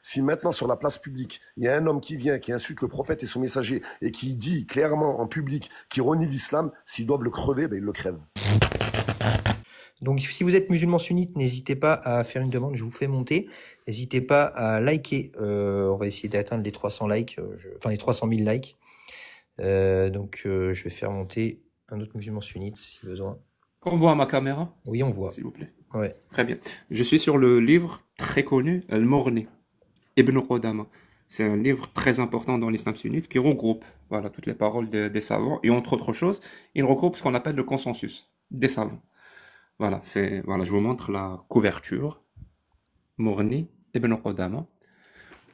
Si maintenant, sur la place publique, il y a un homme qui vient, qui insulte le prophète et son messager, et qui dit clairement en public qu'il renie l'islam, s'ils doivent le crever, ben, ils le crèvent. Donc, si vous êtes musulman sunnite, n'hésitez pas à faire une demande, je vous fais monter. N'hésitez pas à liker. On va essayer d'atteindre les 300 likes, enfin les 300 000 likes. Je vais faire monter un autre musulman sunnite si besoin. On voit ma caméra, Oui, on voit. s'il vous plaît. Ouais. Très bien. Je suis sur le livre très connu, Al-Morni, Ibn Qudama. C'est un livre très important dans l'islam sunnite qui regroupe voilà, toutes les paroles des savants. Et entre autres choses, il regroupe ce qu'on appelle le consensus des savants. Voilà, je vous montre la couverture. Morni, Ibn Qudama.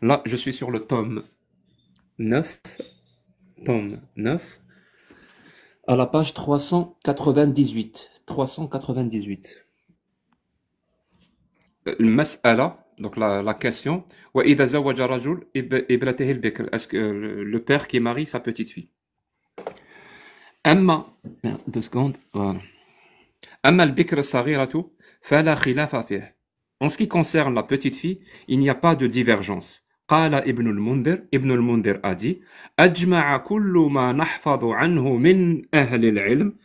Là, je suis sur le tome 9. Tome 9. À la page 398. 398. Mas'ala, donc la question. وَإِذَا زَوَّجَ رَجُلٌ ابْنَتَهِ الْبِكْرَ. Est-ce que le père qui marie sa petite fille? أما 2 secondes. Voilà. أما البكر الصغيرة فلا خلاف فيه. En ce qui concerne la petite fille, il n'y a pas de divergence. قال ابن المنذر a dit أجمع كل ما نحفظ عنه من أهل العلم.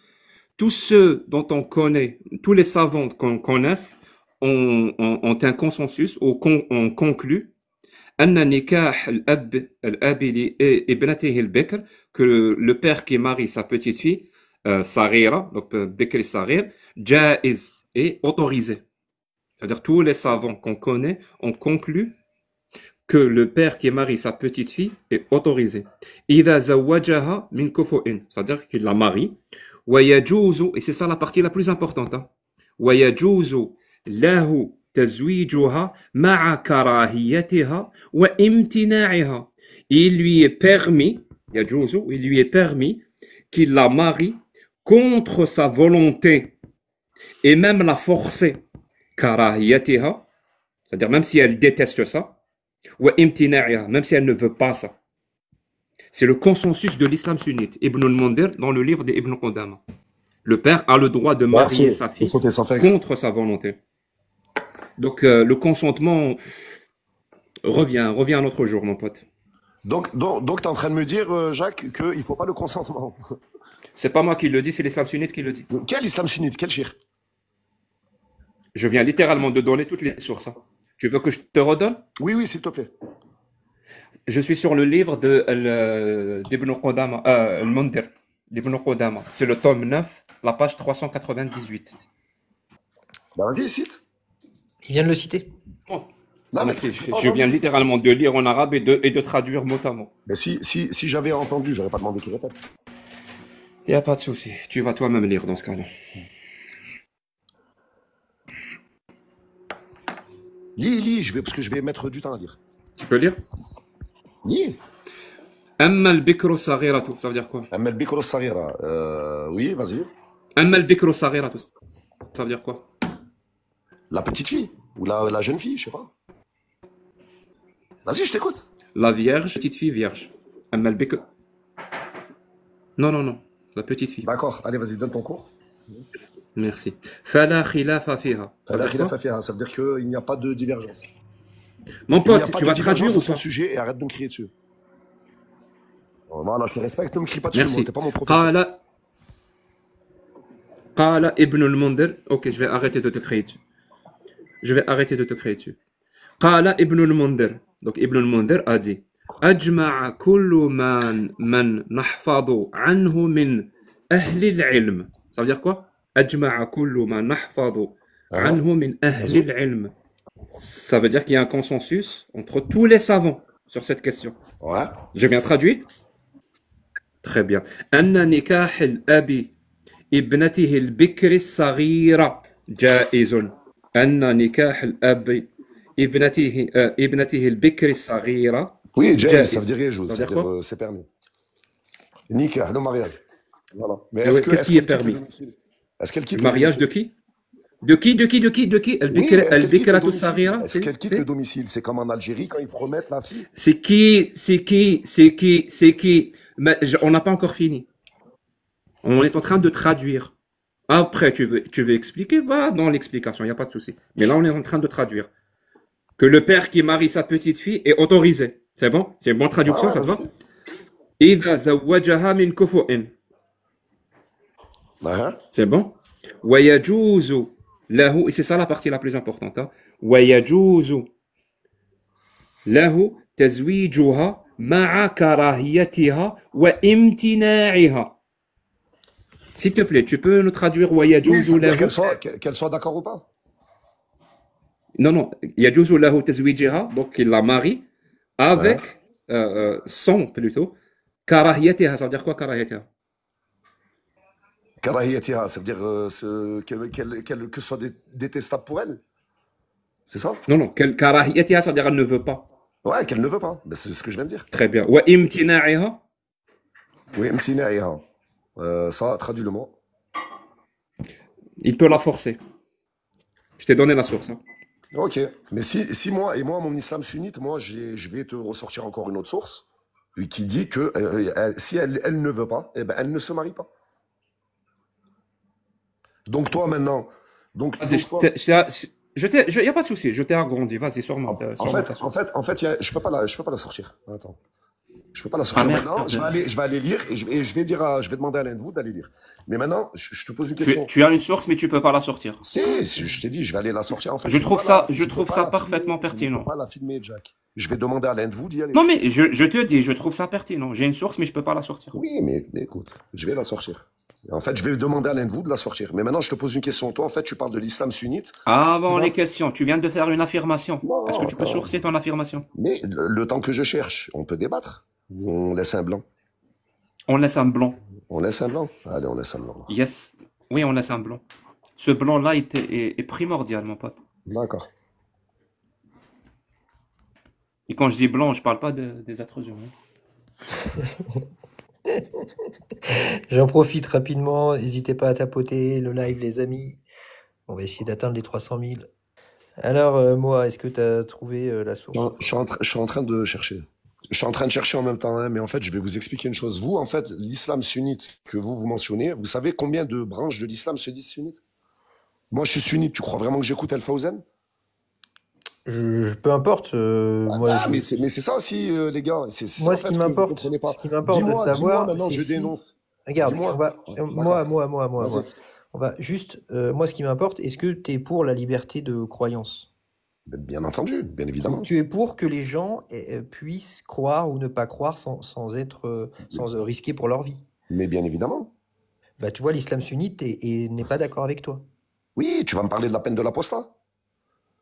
Tous ceux dont on connaît, tous les savants qu'on connaisse ont un consensus ou ont conclu أن نكاح الأب لابنته البكر, que le père qui marie sa petite fille صغيرة, donc بكر صغير, جائز, est autorisé. C'est-à-dire tous les savants qu'on connaît ont conclu que le père qui marie sa petite fille est autorisé. إذا زوجها من كفء, c'est-à-dire qu'il la marie. ويجوز, et c'est ça la partie la plus importante, hein. ويجوز له تزويجها مع كراهيتها وامتناعها. Il lui est permis, يجوز, il lui est permis qu'il la marie contre sa volonté et même la forcer. كراهيتها, c'est-à-dire même si elle déteste ça. وامتناعها, même si elle ne veut pas ça. C'est le consensus de l'islam sunnite. Ibn al-Mundhir dans le livre d'Ibn Qudama. Le père a le droit de marier sa fille contre sa volonté. Donc le consentement revient un autre jour, mon pote. Donc tu es en train de me dire, Jacques, qu'il ne faut pas le consentement. C'est pas moi qui le dis, c'est l'islam sunnite qui le dit. Quel islam sunnite? Quel shir? Je viens littéralement de donner toutes les sources. Tu veux que je te redonne? Oui, s'il te plaît. Je suis sur le livre d'Ibn Qudama, al-Mundhir, d'Ibn Qudama. C'est le tome 9, la page 398. Bah vas-y, cite. Il vient de le citer. Oh. Non, mais je viens littéralement de lire en arabe et de traduire mot à mot. Mais si j'avais entendu, j'aurais pas demandé qu'il répète. Il n'y a pas de souci. Tu vas toi-même lire dans ce cas-là. Lis, parce que je vais mettre du temps à lire. Tu peux lire? Lis. Amma al-bikru saghiratu, ça veut dire quoi? Amma al-bikru saghira. Oui, vas-y. Amma al-bikru saghiratu, ça veut dire quoi? La petite fille ou la jeune fille, je sais pas. Vas-y, je t'écoute. La vierge, petite fille vierge. Amma al-bikr. Non, la petite fille. D'accord, allez, vas-y, donne ton cours. Merci. Fala khilafa fiha. Fala khilafa fiha, ça veut dire qu'il n'y a pas de divergence. Mon pote, tu vas traduire ou son pas? sujet et arrête de me crier dessus. Voilà, je te respecte, ne me crie pas dessus. Merci. T'es pas mon professeur. Qala Ibn al-Mundhir. Ok, je vais arrêter de te crier dessus. Qala Ibn al-Mundhir. Donc Ibn al-Mundhir a dit أجمع كل من نحفظ عنه من أهل العلم. Ça veut dire quoi? أجمع كل ما نحفظ عنه من أهل العلم. Ça veut dire qu'il y a un consensus entre tous les savants sur cette question. Ouais. J'ai bien traduit? Très bien. أن نكاح الأب ابنته البكر الصغيرة جائز. أن نكاح الأب ابنته البكر الصغيرة. Oui, jaiz, ça veut dire rijouz, ça veut dire c'est permis. Nikah, le mariage. Voilà. Mais qu'est-ce qui est permis? Est-ce qu'elle quitte le mariage de qui? De qui? Est-ce qu'elle quitte le domicile? C'est comme en Algérie quand ils promettent la fille. C'est qui? Mais on n'a pas encore fini. On est en train de traduire. Après, tu veux expliquer? Va dans l'explication, il n'y a pas de souci. Mais là, on est en train de traduire. que le père qui marie sa petite fille est autorisé. C'est bon? C'est une bonne traduction, ça te va? إذا زوجها من كفؤ. C'est bon? ويجوز له, et c'est ça la partie la plus importante, hein? ويجوز له تزويجها مع كراهيتها وامتناعها. S'il te plaît, tu peux nous traduire ويجوز له. Qu'elle soit d'accord ou pas? Non, non, يجوز له تزويجها, donc il la marie avec son plutôt. كراهيتها, ça veut dire quoi كراهيتها? Karahiyatiha, ça veut dire que ce soit détestable pour elle. C'est ça? Non, non, كراهيتها, ça veut dire elle ne veut pas. Ouais, qu'elle ne veut pas. Ben, c'est ce que je viens de dire. Très bien. وامتناعها. Oui, mtina'iha. Ça, traduis le mot. Il peut la forcer. Je t'ai donné la source. Hein. Ok. Mais si moi, mon islam sunnite, moi, je vais te ressortir encore une autre source qui dit que si elle ne veut pas, eh ben, elle ne se marie pas. Donc toi maintenant, il n'y a pas de souci, je t'ai agrandi, vas-y, sors-moi. En fait, je peux pas la sortir. Attends. Je peux pas la sortir maintenant. Je vais aller lire et je vais demander à l'un de vous d'aller lire. Mais maintenant, je te pose une question. Tu as une source, mais tu peux pas la sortir. Si, je t'ai dit, je vais aller la sortir. En fait, je trouve ça parfaitement pertinent. Je ne peux pas la filmer, Jack. Je vais demander à l'un de vous d'y aller. Non, mais je te dis, je trouve ça pertinent. J'ai une source, mais je peux pas la sortir. Oui, mais écoute, je vais la sortir. En fait, je vais demander à l'un de vous de la sortir. Mais maintenant, je te pose une question. Toi, en fait, tu parles de l'islam sunnite. Avant les questions, tu viens de faire une affirmation. Est-ce que tu peux sourcer ton affirmation? Mais le temps que je cherche, on peut débattre. Ou on laisse un blanc? On laisse un blanc. On laisse un blanc? Allez, on laisse un blanc. Yes. Oui, on laisse un blanc. Ce blanc-là est primordial, mon pote. D'accord. Et quand je dis blanc, je parle pas des êtres humains. J'en profite rapidement, n'hésitez pas à tapoter le live, les amis. On va essayer d'atteindre les 300 000. Alors, moi, est-ce que tu as trouvé la source? Je suis en train de chercher. Je suis en train de chercher en même temps, hein, mais en fait, je vais vous expliquer une chose. Vous, en fait, l'islam sunnite que vous mentionnez, vous savez combien de branches de l'islam se disent sunnites? Moi, je suis sunnite. Tu crois vraiment que j'écoute El Fawzan? Peu importe. Mais c'est ça aussi, les gars. Moi, ce qui m'importe de savoir, maintenant, je dénonce. Regarde, on va juste. Moi, ce qui m'importe, est-ce que tu es pour la liberté de croyance? Bien entendu, bien évidemment. Tu es pour que les gens puissent croire ou ne pas croire sans risquer pour leur vie? Mais bien évidemment. Bah, tu vois, l'islam sunnite n'est pas d'accord avec toi. Oui, tu vas me parler de la peine de l'apostat.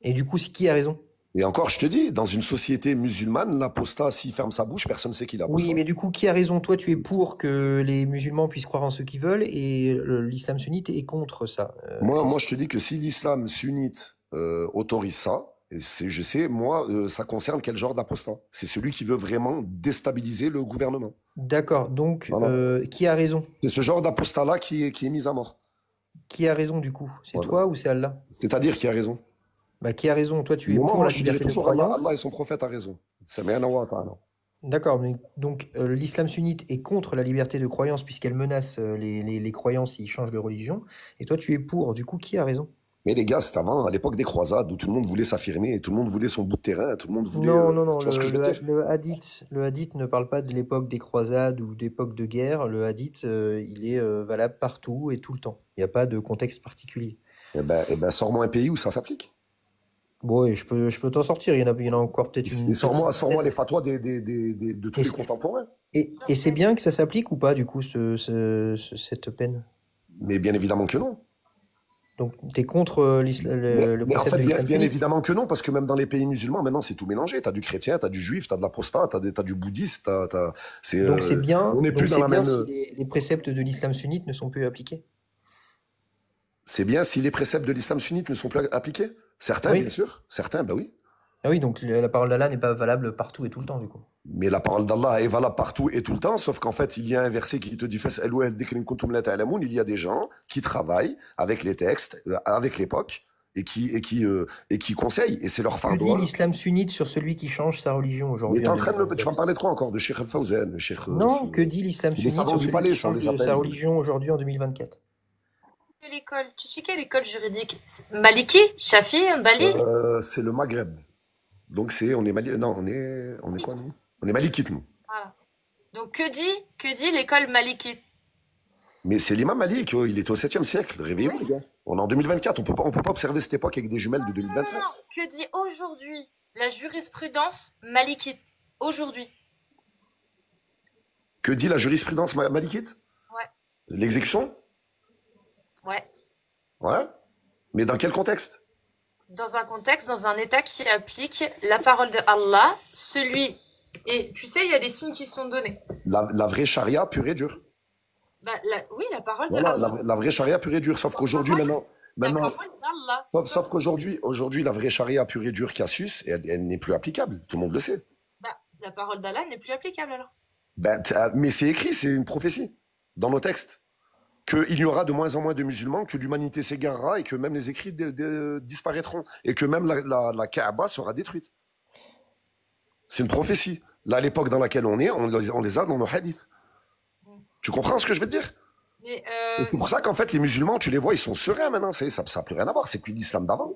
Et du coup, qui a raison? Et encore, je te dis, dans une société musulmane, l'apostat, s'il ferme sa bouche, personne ne sait qu'il est apostat. Oui, mais du coup, qui a raison? Toi, tu es pour que les musulmans puissent croire en ce qu'ils veulent et l'islam sunnite est contre ça. Moi, je te dis que si l'islam sunnite autorise ça, et je sais, moi, ça concerne quel genre d'apostat? C'est celui qui veut vraiment déstabiliser le gouvernement. D'accord, donc qui a raison? C'est ce genre d'apostat-là qui est mis à mort. Qui a raison du coup? C'est toi ou c'est Allah? C'est-à-dire qui a raison? Bah, qui a raison? Toi, tu es pour la liberté de croyance? Allah et son prophète a raison. D'accord, mais donc l'islam sunnite est contre la liberté de croyance puisqu'elle menace les croyants s'ils changent de religion. Et toi, tu es pour. Du coup, qui a raison? Mais les gars, c'était avant, à l'époque des croisades, où tout le monde voulait s'affirmer, et tout le monde voulait son bout de terrain, tout le monde voulait... Non, le hadith ne parle pas de l'époque des croisades ou d'époque de guerre. Le hadith, il est valable partout et tout le temps. Il n'y a pas de contexte particulier. Eh ben, sors-moi un pays où ça s'applique. Bon, je peux t'en sortir. Il y en a encore peut-être une... Sors-moi les fatwas de tous les contemporains. Et c'est bien que ça s'applique ou pas, du coup, cette peine? Mais bien évidemment que non. Donc, tu es contre le précepte de l'islam? Bien évidemment que non, parce que même dans les pays musulmans, maintenant, c'est tout mélangé. Tu as du chrétien, tu as du juif, tu as de l'apostat, tu as du bouddhiste. Donc, c'est bien, on n'est plus dans la même... si les préceptes de l'islam sunnite ne sont plus appliqués? C'est bien si les préceptes de l'islam sunnite ne sont plus appliqués? Certains, oui. Bien sûr. Certains, ben oui. Ah oui, donc la parole d'Allah n'est pas valable partout et tout le temps, du coup. Mais la parole d'Allah est valable partout et tout le temps, sauf qu'en fait, il y a un verset qui te dit il y a des gens qui travaillent avec les textes, avec l'époque, et qui conseillent, et c'est leur fardeau. Tu dis l'islam sunnite sur celui qui change sa religion aujourd'hui. Mais tu vas me parler de quoi encore? De Cheikh Al-Fawzan? Non, que dit l'islam sunnite sur celui qui change sa religion aujourd'hui en 2024? Tu suis quelle école juridique? Maliki? Shafi? Hanbali? C'est le Maghreb. Donc on est non, on est quoi nous? On est malikite nous. Voilà. Donc que dit l'école malikite? Mais c'est l'imam Malik, oh, il est au 7e siècle. Réveillez-vous, Oui. les gars. On est en 2024, on peut pas observer cette époque avec des jumelles de Non, 2025. que dit aujourd'hui la jurisprudence malikite? Aujourd'hui. Que dit la jurisprudence malikite? Ouais. L'exécution? Ouais. Ouais. Mais dans quel contexte? Dans un contexte, dans un état qui applique la parole de Allah, et tu sais, il y a des signes qui sont donnés. La vraie charia pure et dure. Bah, oui, la parole de Voilà, Allah. la vraie charia pure et dure. Sauf qu'aujourd'hui, La maintenant, parole d'Allah. sauf qu'aujourd'hui, la vraie charia pure et dure Cassius, elle n'est plus applicable. Tout le monde le sait. Bah, la parole d'Allah n'est plus applicable alors. Ben, mais c'est écrit, c'est une prophétie dans nos textes. Qu'il y aura de moins en moins de musulmans, que l'humanité s'égarera et que même les écrits disparaîtront. Et que même la Kaaba sera détruite. C'est une prophétie. Là, à l'époque dans laquelle on est, on les a dans nos hadiths. Tu comprends ce que je veux te dire? Mais Et c'est pour ça qu'en fait, les musulmans, tu les vois, ils sont sereins maintenant. Ça n'a plus rien à voir. C'est plus l'islam d'avant.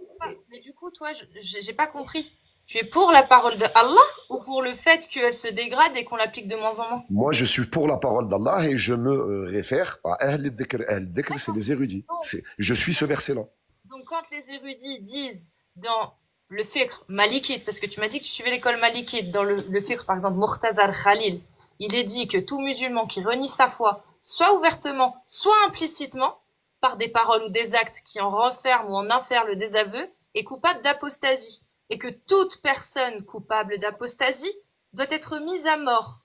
mais du coup, toi, j'ai pas compris. Tu es pour la parole de Allah ou pour le fait qu'elle se dégrade et qu'on l'applique de moins en moins? Moi, je suis pour la parole d'Allah et je me réfère à Ahl al-Dhikr. Ahl al-Dhikr, c'est les érudits. Je suis ce verset-là. Donc, quand les érudits disent dans le fiqh malikite, parce que tu m'as dit que tu suivais l'école malikite, dans le fiqh, par exemple, Murtazar Khalil, il est dit que tout musulman qui renie sa foi, soit ouvertement, soit implicitement, par des paroles ou des actes qui en renferment ou en infèrent le désaveu, est coupable d'apostasie. Et que toute personne coupable d'apostasie doit être mise à mort.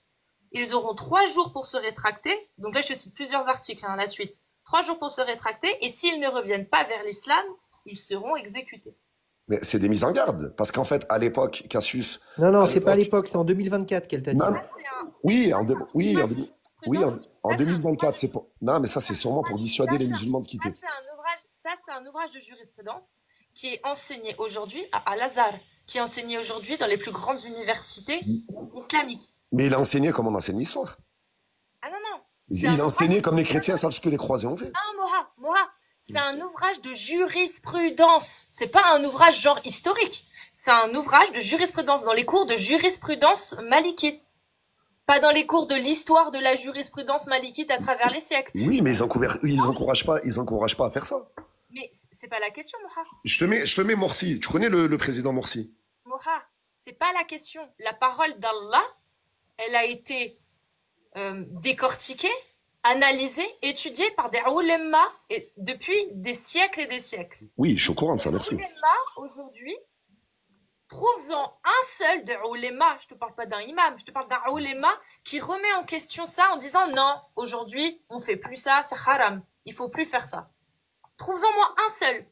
Ils auront 3 jours pour se rétracter. Donc là, je cite plusieurs articles, à la suite. 3 jours pour se rétracter. Et s'ils ne reviennent pas vers l'islam, ils seront exécutés. Mais c'est des mises en garde. Parce qu'en fait, à l'époque, Cassius. Non, c'est pas à l'époque, c'est en 2024 qu'elle t'a dit. Non, oui, en 2024, 2024, c'est pour. Non, mais ça, c'est sûrement pour dissuader les musulmans de quitter. Ça, c'est un ouvrage de jurisprudence qui est enseigné aujourd'hui à Al-Azhar, qui est enseigné aujourd'hui dans les plus grandes universités islamiques. Mais il a enseigné comme on enseigne l'histoire. Ah non. Il a enseigné comme les chrétiens savent ce que les croisés ont fait. Ah, Moha, c'est un ouvrage de jurisprudence. C'est pas un ouvrage genre historique. C'est un ouvrage de jurisprudence dans les cours de jurisprudence malikite. Pas dans les cours de l'histoire de la jurisprudence malikite à travers les siècles. Oui, mais ils encouragent pas à faire ça. Mais c'est pas la question, Moha. Je te mets Morsi. Tu connais le président Morsi? Moha, c'est pas la question. La parole d'Allah, elle a été décortiquée, analysée, étudiée par des ulema depuis des siècles et des siècles. Oui, je suis au courant de ça, merci. Les ulema, aujourd'hui, trouve-en un seul de ulema, je te parle pas d'un imam, je te parle d'un ulema qui remet en question ça en disant non, aujourd'hui, on fait plus ça, c'est haram, il faut plus faire ça. Trouve-en moi un seul.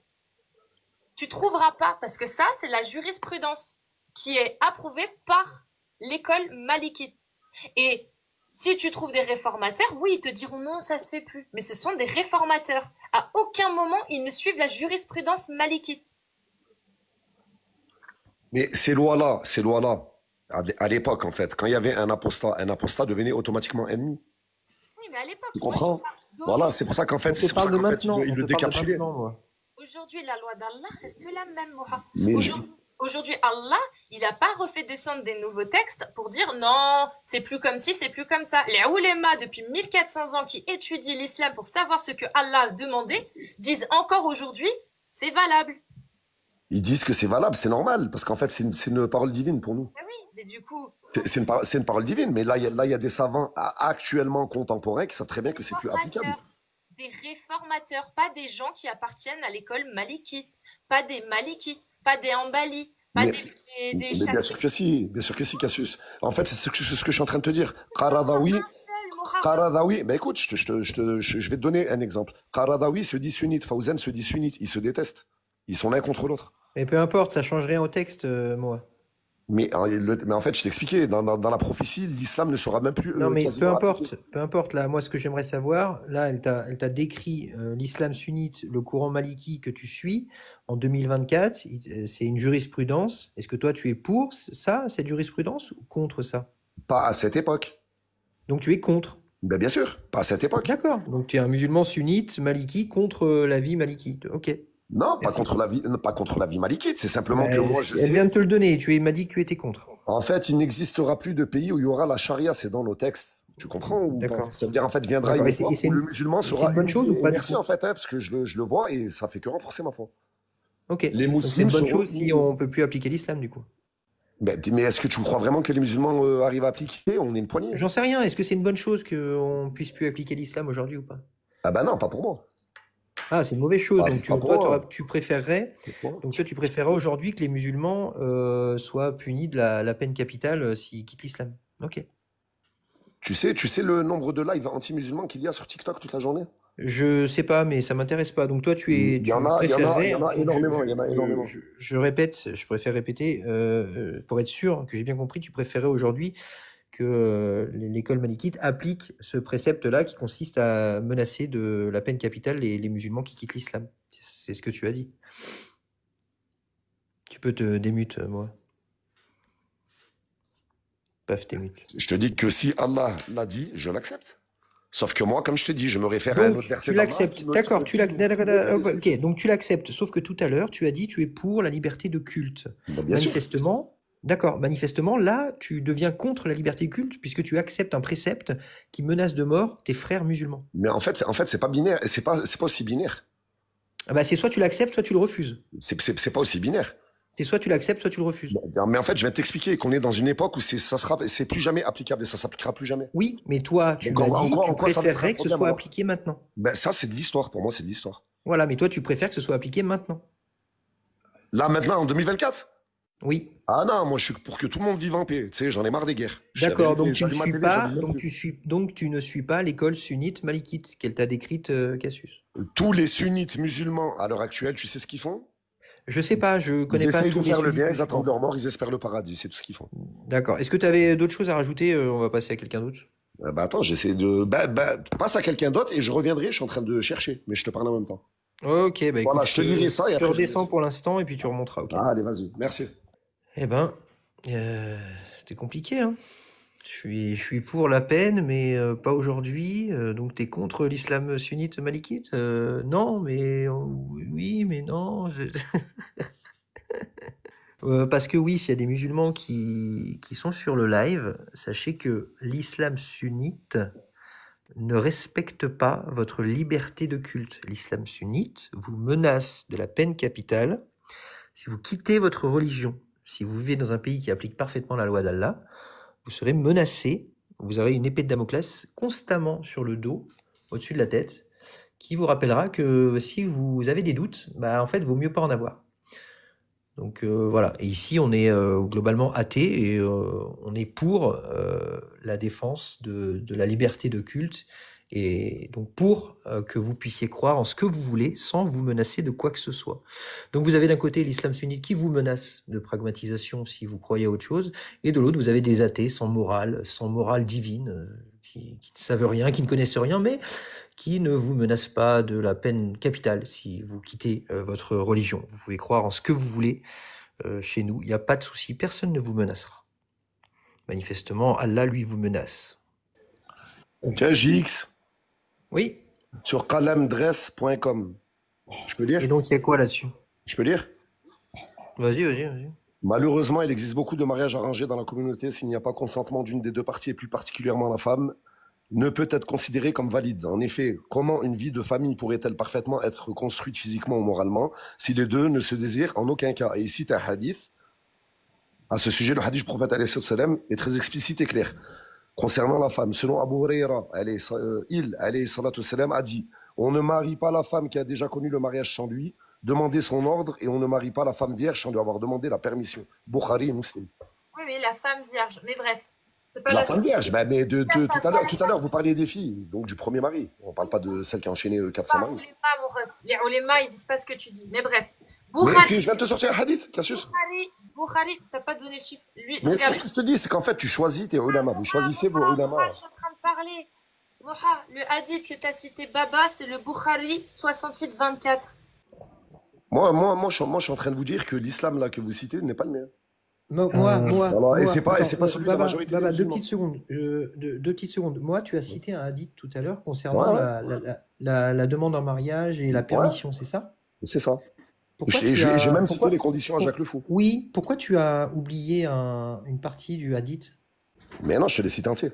Tu trouveras pas, parce que ça, c'est la jurisprudence qui est approuvée par l'école malikite. Et si tu trouves des réformateurs, oui, ils te diront non, ça se fait plus. Mais ce sont des réformateurs. À aucun moment, ils ne suivent la jurisprudence malikite. Mais ces lois-là, à l'époque, en fait, quand il y avait un apostat devenait automatiquement ennemi. Oui, mais à l'époque. Tu comprends? Voilà, c'est pour ça qu'en fait, il le décapsulait. Aujourd'hui, la loi d'Allah reste la même, Moha. Mais Aujourd'hui, Allah, il n'a pas refait descendre des nouveaux textes pour dire non, c'est plus comme ci, c'est plus comme ça. Les oulémas, depuis 1400 ans, qui étudient l'islam pour savoir ce que Allah a demandé, disent encore aujourd'hui, c'est valable. Ils disent que c'est valable, c'est normal, parce qu'en fait, c'est une parole divine pour nous. Mais oui, mais du coup. C'est une parole divine, mais là, il y a des savants actuellement contemporains qui savent très bien que c'est plus applicable. Des réformateurs, pas des gens qui appartiennent à l'école malikite, pas des malikites, pas des hanbalis, pas des mais bien sûr que si, Cassius. En fait, c'est ce que je suis en train de te dire. Qaradawi, mais écoute, je vais te donner un exemple. Qaradawi se dit sunnite, Fawzan se dit sunnite, ils se détestent. Ils sont l'un contre l'autre. Mais peu importe, ça change rien au texte, moi. Mais en fait, je t'expliquais, dans la prophétie, l'islam ne sera même plus. Non, mais peu importe. Là, moi, ce que j'aimerais savoir, là, elle t'a décrit l'islam sunnite, le courant maliki que tu suis en 2024. C'est une jurisprudence. Est-ce que toi, tu es pour ça, cette jurisprudence, ou contre ça? Pas à cette époque. Donc, tu es contre? Ben, bien sûr, pas à cette époque. D'accord. Donc, tu es un musulman sunnite maliki contre la vie malikite. Ok. Non, Merci. pas contre la vie malikite, c'est simplement que moi, je Elle sais. vient de te le donner. Tu m'as dit que tu étais contre. En fait, il n'existera plus de pays où il y aura la charia, c'est dans nos textes. Tu comprends ou pas? D'accord. Ça veut dire, en fait, viendra D'accord. une Et c'est époque où le musulman c'est sera une bonne chose unifié. ou Et pas du merci, tout? en fait, hein, parce que je le vois et ça fait que renforcer ma foi. Ok. Les Donc c'est musulmans une bonne seront chose si unis. on ne peut plus appliquer l'islam du coup. Mais est-ce que tu crois vraiment que les musulmans arrivent à appliquer? On est une poignée. J'en sais rien. Est-ce que c'est une bonne chose qu'on puisse plus appliquer l'islam aujourd'hui ou pas? Ah bah non, pas pour moi. Ah, c'est une mauvaise chose. Pas, Donc pas pour toi, moi. tu préférerais, Pas pour moi. tu préférerais aujourd'hui que les musulmans soient punis de la peine capitale s'ils quittent l'islam. Ok. Tu sais le nombre de lives anti-musulmans qu'il y a sur TikTok toute la journée? Je sais pas, mais ça m'intéresse pas. Donc toi, tu Il y en a préférerais. énormément, il y en a énormément. Je répète, je préfère répéter pour être sûr que j'ai bien compris. Tu préférais aujourd'hui que l'école malikite applique ce précepte-là qui consiste à menacer de la peine capitale les musulmans qui quittent l'islam. C'est ce que tu as dit. Tu peux te démute, moi. Paf, t'es mute. Je te dis que si Allah l'a dit, je l'accepte. Sauf que moi, comme je te dis, je me réfère à un Donc, autre verset tu d'Allah l'acceptes. qui me- D'accord, qui me- d'accord, ok, donc tu l'acceptes. Sauf que tout à l'heure, tu as dit tu es pour la liberté de culte. Bah, bien sûr. Manifestement, d'accord, manifestement, là, tu deviens contre la liberté de culte puisque tu acceptes un précepte qui menace de mort tes frères musulmans. Mais en fait, c'est pas binaire. C'est pas aussi binaire. Ah bah, c'est soit tu l'acceptes, soit tu le refuses. C'est pas aussi binaire. C'est soit tu l'acceptes, soit tu le refuses. Mais en fait, je vais t'expliquer qu'on est dans une époque où c'est plus jamais applicable et ça s'appliquera plus jamais. Oui, mais toi, tu Donc, m'as dit, tu en quoi ça me préférerais fait un que ce problème, soit alors appliqué maintenant. Ben, ça, c'est de l'histoire. Pour moi, c'est de l'histoire. Voilà, mais toi, tu préfères que ce soit appliqué maintenant. Là, maintenant, en 2024? Oui. Ah non, moi, je suis pour que tout le monde vive en paix. Tu sais, j'en ai marre des guerres. D'accord, donc tu ne J'allume ma suis télé, pas, j'allume même plus. donc tu ne suis pas l'école sunnite malikite qu'elle t'a décrite, Cassius. Tous les sunnites musulmans, à l'heure actuelle, tu sais ce qu'ils font? Je sais pas, je Ils connais pas essayent tous de les faire le sunnites bien, ils musulmans. attendent leur mort, ils espèrent le paradis. C'est tout ce qu'ils font. D'accord. Est-ce que tu avais d'autres choses à rajouter? On va passer à quelqu'un d'autre. Bah attends, j'essaie de. Passe à quelqu'un d'autre et je reviendrai. Je suis en train de chercher, mais je te parle en même temps. Ok, bah écoute, Voilà, je te dirai ça et je te après, redescends pour l'instant et puis tu remonteras, ok. Ah, allez, vas-y. Merci. Eh ben, c'était compliqué, hein. Je suis pour la peine, mais pas aujourd'hui. Donc t'es contre l'islam sunnite malikite? Non, mais oui, mais non. Parce que oui, s'il y a des musulmans qui sont sur le live, sachez que l'islam sunnite ne respecte pas votre liberté de culte. L'islam sunnite vous menace de la peine capitale si vous quittez votre religion. Si vous vivez dans un pays qui applique parfaitement la loi d'Allah, vous serez menacé. Vous aurez une épée de Damoclès constamment sur le dos, au-dessus de la tête, qui vous rappellera que si vous avez des doutes, bah en fait, vaut mieux pas en avoir. Donc voilà. Et ici, on est globalement athée et on est pour la défense de la liberté de culte et donc pour que vous puissiez croire en ce que vous voulez sans vous menacer de quoi que ce soit. Donc vous avez d'un côté l'islam sunnite qui vous menace de pragmatisation si vous croyez à autre chose, et de l'autre vous avez des athées sans morale divine, qui ne savent rien, qui ne connaissent rien, mais qui ne vous menacent pas de la peine capitale si vous quittez votre religion. Vous pouvez croire en ce que vous voulez chez nous, il n'y a pas de souci, personne ne vous menacera. Manifestement, Allah, lui, vous menace. Tiens, JX, Oui, sur qalamdress.com. Je peux et lire? donc il y a quoi là-dessus? Je peux lire? Vas-y. Malheureusement, il existe beaucoup de mariages arrangés dans la communauté. S'il n'y a pas consentement d'une des deux parties, et plus particulièrement la femme, ne peut être considérée comme valide. En effet, comment une vie de famille pourrait-elle parfaitement être construite physiquement ou moralement si les deux ne se désirent en aucun cas? Et ici, tu as un hadith. À ce sujet, le hadith du prophète alayhi salam est très explicite et clair. Concernant la femme, selon Abu Huraira, alayhi salatu salam, a dit: on ne marie pas la femme qui a déjà connu le mariage sans lui, demander son ordre, et on ne marie pas la femme vierge sans lui avoir demandé la permission. Bukhari et Muslim. Oui, la femme vierge. Mais bref, c'est pas La la femme vierge, bah, mais tout à l'heure, vous parliez des filles, donc du premier mari. On ne parle pas de celle qui a enchaîné 400 maris. Les ulémas, ils disent pas ce que tu dis. Mais bref. Mais si je viens de te sortir un hadith, Cassius. Bukhari, t'as pas donné le chiffre. Lui, Mais c'est regarde. ce que je te dis, c'est qu'en fait, tu choisis tes ulama. Vous choisissez vos ulama. Je suis en train de parler. Moha, le hadith que tu as cité, Baba, c'est le Bukhari 68-24. Moi, je suis en train de vous dire que l'islam là que vous citez n'est pas le mien. Moi, et c'est pas attends, celui de la majorité des Baba, deux musulmans. petites secondes. Deux petites secondes. Moi, tu as cité un hadith tout à l'heure concernant Ouais. la demande en mariage et la permission, c'est ça? C'est ça. Pourquoi J'ai même cité les pourquoi, conditions à Jacques Le Fou. oui, pourquoi tu as oublié une partie du hadith? Mais non, je te les cite entiers.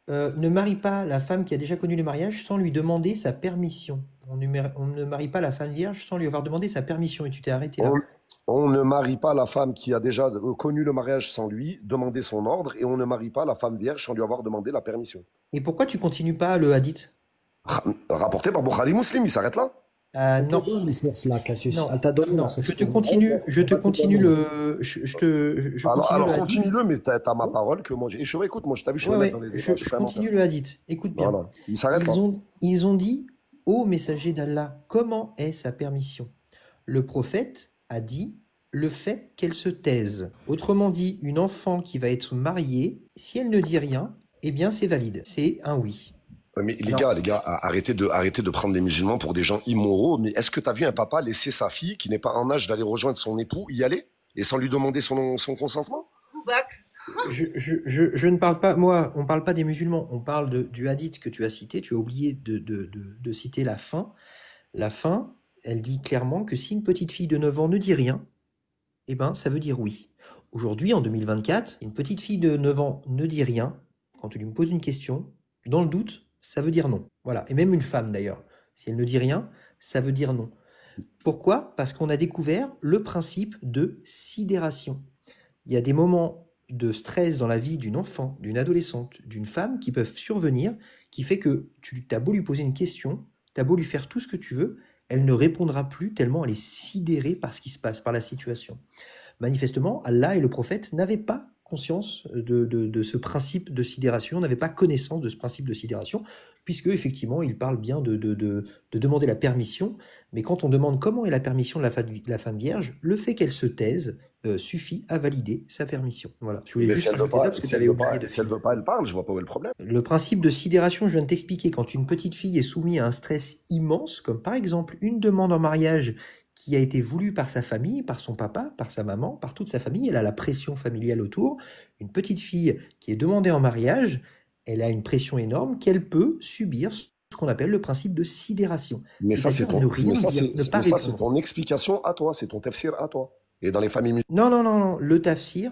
Ne marie pas la femme qui a déjà connu le mariage sans lui demander sa permission. On ne marie pas la femme vierge sans lui avoir demandé sa permission. Et tu t'es arrêté là. On, on ne marie pas la femme qui a déjà connu le mariage sans lui demander son ordre, et on ne marie pas la femme vierge sans lui avoir demandé la permission. Et pourquoi tu continues pas le hadith? Rapporté par Bukhari Muslim, il s'arrête là. Elle te Non, donne les sources là, Cassius. non, Elle t'a donné la non. source. Je te continue je continue Alors le hadith. continue-le, mais t'as ma parole que moi j'ai. Et écoute, moi je t'ai vu, je suis Ouais, honnête ouais, dans les débats, je je suis un menteur. continue le hadith. Écoute bien. Voilà, il s'arrête là. Ils ont dit, ô messager d'Allah, comment est sa permission? Le prophète a dit, le fait qu'elle se taise. Autrement dit, une enfant qui va être mariée, si elle ne dit rien, eh bien c'est valide. C'est un oui. Mais Alors, les gars, arrêtez de prendre les musulmans pour des gens immoraux. Mais est-ce que tu as vu un papa laisser sa fille qui n'est pas en âge d'aller rejoindre son époux y aller et sans lui demander son consentement? Boubac. je ne parle pas, moi, on ne parle pas des musulmans, on parle du hadith que tu as cité. Tu as oublié de citer la fin. La fin, elle dit clairement que si une petite fille de 9 ans ne dit rien, eh ben, ça veut dire oui. Aujourd'hui, en 2024, une petite fille de 9 ans ne dit rien. Quand tu lui poses une question, dans le doute, ça veut dire non. Voilà. Et même une femme d'ailleurs. Si elle ne dit rien, ça veut dire non. Pourquoi? Parce qu'on a découvert le principe de sidération. Il y a des moments de stress dans la vie d'une enfant, d'une adolescente, d'une femme qui peuvent survenir, qui fait que tu as beau lui poser une question, tu as beau lui faire tout ce que tu veux, elle ne répondra plus tellement elle est sidérée par ce qui se passe, par la situation. Manifestement, Allah et le prophète n'avaient pas conscience de ce principe de sidération, n'avaient pas connaissance de ce principe de sidération, puisque effectivement, il parle bien de demander la permission, mais quand on demande comment est la permission de la femme vierge, le fait qu'elle se taise suffit à valider sa permission. Voilà. Je voulais Mais juste si elle veut rajouter là, pas, parce que si tu elle avais veut oublié pas, de si elle veut pas, elle parle. Je vois pas où est le problème. le principe de sidération, je viens de t'expliquer, quand une petite fille est soumise à un stress immense, comme par exemple une demande en mariage qui a été voulue par sa famille, par son papa, par sa maman, par toute sa famille, elle a la pression familiale autour. Une petite fille qui est demandée en mariage, elle a une pression énorme qu'elle peut subir ce qu'on appelle le principe de sidération. Mais ça, c'est C'est-à-dire ne rien dire, ne pas c'est répondre. ton explication à toi, c'est ton tafsir à toi. Et dans les familles Non, non, non, non. Le tafsir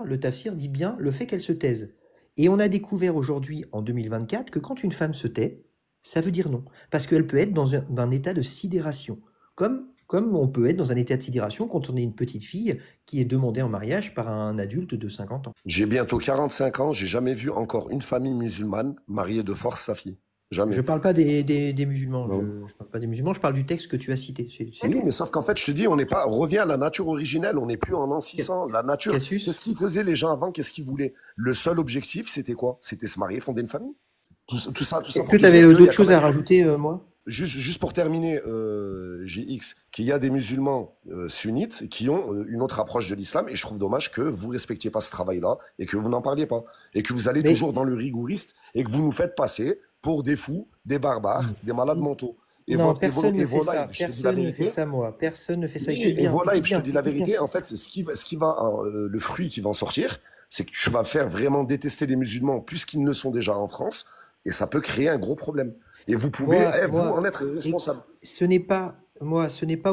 dit bien le fait qu'elle se taise. Et on a découvert aujourd'hui, en 2024, que quand une femme se tait, ça veut dire non. Parce qu'elle peut être dans un état de sidération. Comme on peut être dans un état de sidération quand on est une petite fille qui est demandée en mariage par un adulte de 50 ans. J'ai bientôt 45 ans, j'ai jamais vu encore une famille musulmane marier de force sa fille. Jamais. Je ne parle pas des musulmans. Non. Je parle pas des musulmans, je parle du texte que tu as cité. C'est Oui, tout. mais sauf qu'en fait, je te dis, on revient à la nature originelle, on n'est plus en an 600. La nature, Cassius, qu'est-ce qu'ils faisaient les gens avant, qu'est-ce qu'ils voulaient? Le seul objectif, c'était quoi? C'était se marier, fonder une famille. Tout ça est-ce pour que te tu avais dire qu'il y a d'autres quand choses à même, rajouter, moi? juste pour terminer, GX, qu'il y a des musulmans sunnites qui ont une autre approche de l'islam, et je trouve dommage que vous respectiez pas ce travail-là, et que vous n'en parliez pas, et que vous allez Mais toujours dans le rigouriste, et que vous nous faites passer pour des fous, des barbares, des malades mentaux. Et non, vos personne ne et fait vos ça. lives, je te dis la Personne ne fait vérité. ça, moi. Personne ne fait ça. Oui, Écoute et bien, vos lives, écoute je te bien, dis la écoute bien. vérité, en fait, le fruit qui va en sortir, c'est que tu vas faire vraiment détester les musulmans plus qu'ils ne sont déjà en France, et ça peut créer un gros problème. Et vous pouvez, vous, en être responsable. Ce n'est pas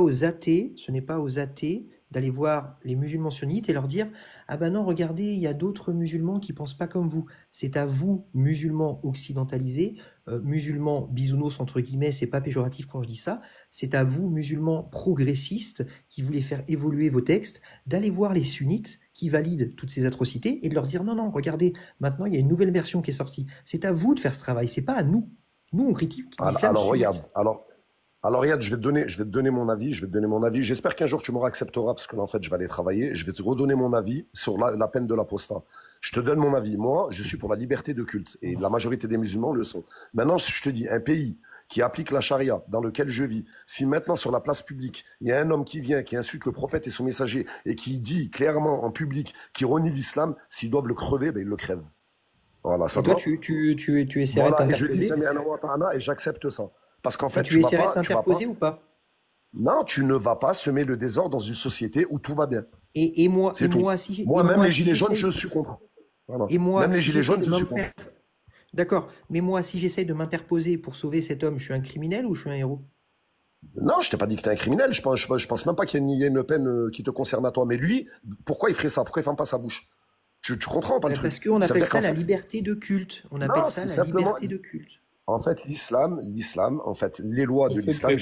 aux athées, d'aller voir les musulmans sunnites et leur dire ah ben non, regardez, il y a d'autres musulmans qui pensent pas comme vous. C'est à vous, musulmans occidentalisés, musulmans bisounours entre guillemets, c'est pas péjoratif quand je dis ça. C'est à vous, musulmans progressistes qui voulez faire évoluer vos textes, d'aller voir les sunnites qui valident toutes ces atrocités et de leur dire non, non, regardez, maintenant il y a une nouvelle version qui est sortie. C'est à vous de faire ce travail, c'est pas à nous. Nous, on critique l'islam Alors, sunnite. regarde, regarde, je vais te donner mon avis, J'espère qu'un jour tu me accepteras, parce que là, en fait, je vais aller travailler. Je vais te redonner mon avis sur la peine de l'apostat. Je te donne mon avis. Moi, je suis pour la liberté de culte, et la majorité des musulmans le sont. Maintenant, je te dis, un pays qui applique la charia, dans lequel je vis, si maintenant sur la place publique, il y a un homme qui vient, qui insulte le prophète et son messager, et qui dit clairement en public qu'il renie l'islam, s'ils doivent le crever, ben ils le crèvent. Voilà, ça Et toi, doit. tu essaierais de Voilà, et je dis t'interposer Sami wa ta'ala, et j'accepte ça. Parce qu'en et fait, tu essaierais de t'interposer ou pas? non, tu ne vas pas semer le désordre dans une société où tout va bien. Et moi, C'est tout. si, Moi, et même moi, les si gilets jaunes, j'essaie, je suis contre. Voilà. et moi, Même les si gilets j'essaie jaunes, de je suis contre. D'accord, mais moi, si j'essaie de m'interposer pour sauver cet homme, je suis un criminel ou je suis un héros? Non, je t'ai pas dit que t'es un criminel. Je pense même pas qu'il y ait une peine qui te concerne à toi. Mais lui, pourquoi il ferait ça? Pourquoi il ferme pas sa bouche? Tu comprends pas le Parce truc? qu'on Ça veut appelle dire ça qu'en la fait, liberté de culte. On appelle non, ça c'est la simplement, liberté de culte. en fait, en fait, les lois de l'islam,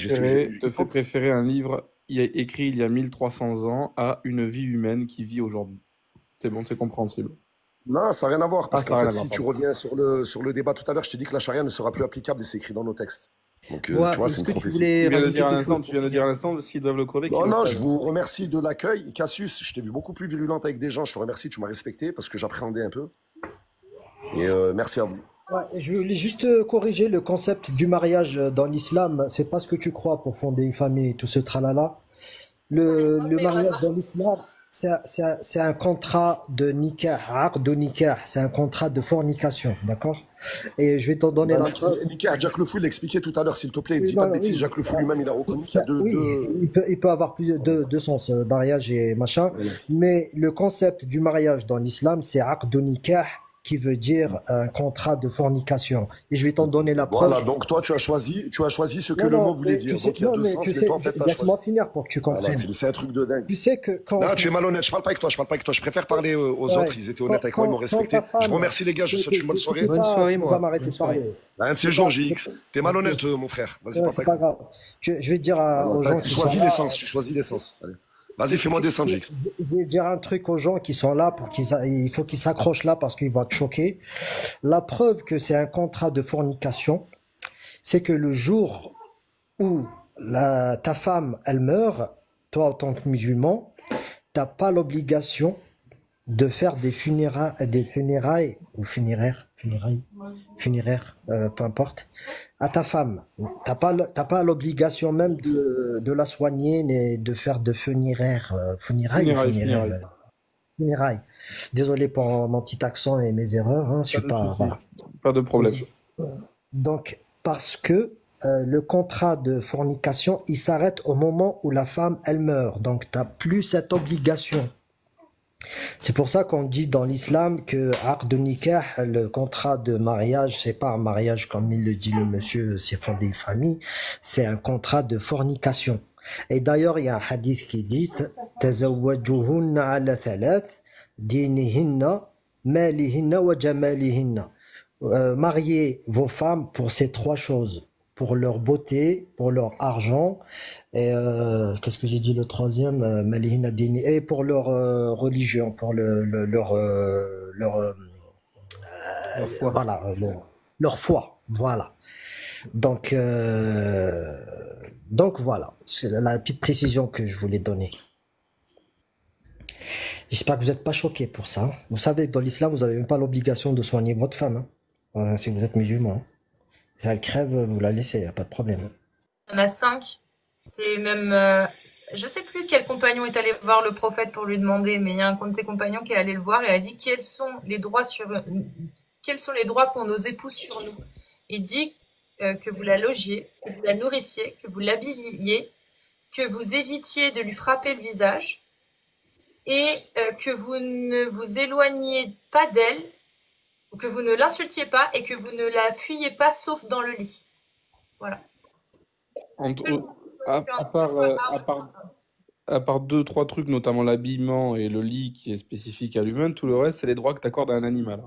Te fait préférer un livre écrit il y a 1300 ans à une vie humaine qui vit aujourd'hui. C'est bon, c'est compréhensible. Non, ça n'a rien à voir. Parce ça qu'en n'a fait, rien à si voir, tu pardon. reviens sur le débat tout à l'heure, je t'ai dit que la charia ne sera plus applicable et c'est écrit dans nos textes. Donc, Moi, tu vois, c'est est-ce une que tu prophétie. voulais Tu viens de rajouter dire à quelque l'instant, chose tu pour viens de dire à finir? l'instant, s'ils doivent le crever, qu'ils Non, le non, je crèvent. vous remercie de l'accueil. Cassius, je t'ai vu beaucoup plus virulente avec des gens. Je te remercie, tu m'as respecté parce que j'appréhendais un peu. Et merci à vous. Ouais, je voulais juste corriger le concept du mariage dans l'islam. C'est pas ce que tu crois pour fonder une famille et tout ce tralala. Le mariage dans l'islam, c'est un contrat de nikah, aqd de nikah. C'est un contrat de fornication, d'accord? Et je vais t'en donner la preuve. Nicolas, Jack Le Fou l'a expliqué tout à l'heure, s'il te plaît. Oui, Dis pas de non, bêtises. oui. Jack Le Fou lui-même, il a reconnu qu'il y a Oui, il peut avoir deux sens, mariage et machin. Voilà. Mais le concept du mariage dans l'islam, c'est aqd de nikah, qui veut dire un contrat de fornication. Et je vais t'en donner la preuve. Voilà, donc toi, tu as choisi ce que Non, le non, mot voulait mais dire. tu sais, Donc il y a non, deux mais sens, tu mais sais, toi, en fait, tu as laisse-moi choisi. finir pour que tu Voilà, comprennes. c'est un truc de dingue. Tu sais que quand, Non, tu es malhonnête, je parle pas avec toi, je préfère parler aux Ouais. autres, ils étaient honnêtes avec moi, ils m'ont Quand respecté. ta femme- Je vous remercie les gars, je vous souhaite une bonne soirée. Bonne soirée, tu peux moi. pas m'arrêter Bonne de soirée. parler. Un de ces C'est jours, pas- JX. c'est- T'es malhonnête, mon frère. Vas-y, Ouais, parle c'est pas pas avec moi. grave. Je vais dire aux gens Tu qui sont choisis là. l'essence, tu choisis l'essence. Allez. Vas-y, fais-moi descendre, JX. Je vais dire un truc aux gens qui sont là il faut qu'ils s'accrochent là parce qu'ils vont te choquer. La preuve que c'est un contrat de fornication, c'est que le jour où ta femme, elle meurt, toi, en tant que musulman, t'as pas l'obligation de faire des funérailles ou funéraires, peu importe, à ta femme. T'as pas l'obligation même de la soigner, ni de faire de funéraires, funérailles. Désolé pour mon petit accent et mes erreurs, hein, je suis de pas, souci. voilà. Pas de problème. Donc, parce que le contrat de fornication, il s'arrête au moment où la femme, elle meurt. Donc, t'as plus cette obligation. C'est pour ça qu'on dit dans l'islam que aqd de nikah, le contrat de mariage, c'est pas un mariage comme il le dit le monsieur, c'est fonder une famille, c'est un contrat de fornication. Et d'ailleurs, il y a un hadith qui dit tazawwajuhunna ala thalath dinihinna malihinna wa jamalihinna. Mariez vos femmes pour ces trois choses, pour leur beauté, pour leur argent, et qu'est-ce que j'ai dit le troisième, malihinna dini, et pour leur religion, pour leur foi. voilà, leur foi, voilà. Donc voilà, c'est la petite précision que je voulais donner. J'espère que vous n'êtes pas choqués pour ça. Vous savez, dans l'islam, vous n'avez même pas l'obligation de soigner votre femme, hein, si vous êtes musulman. Hein. Si elle crève, vous la laissez, il n'y a pas de problème. Il y en a 5. C'est même, je sais plus quel compagnon est allé voir le prophète pour lui demander, mais il y a un de ses compagnons qui est allé le voir et a dit quels sont les droits qu'ont nos épouses sur nous. Il dit que vous la logiez, que vous la nourrissiez, que vous l'habilliez, que vous évitiez de lui frapper le visage et que vous ne vous éloigniez pas d'elle, que vous ne l'insultiez pas et que vous ne la fuyiez pas sauf dans le lit. Voilà. À part deux, trois trucs, notamment l'habillement et le lit qui est spécifique à l'humain, tout le reste, c'est les droits que tu accordes à un animal.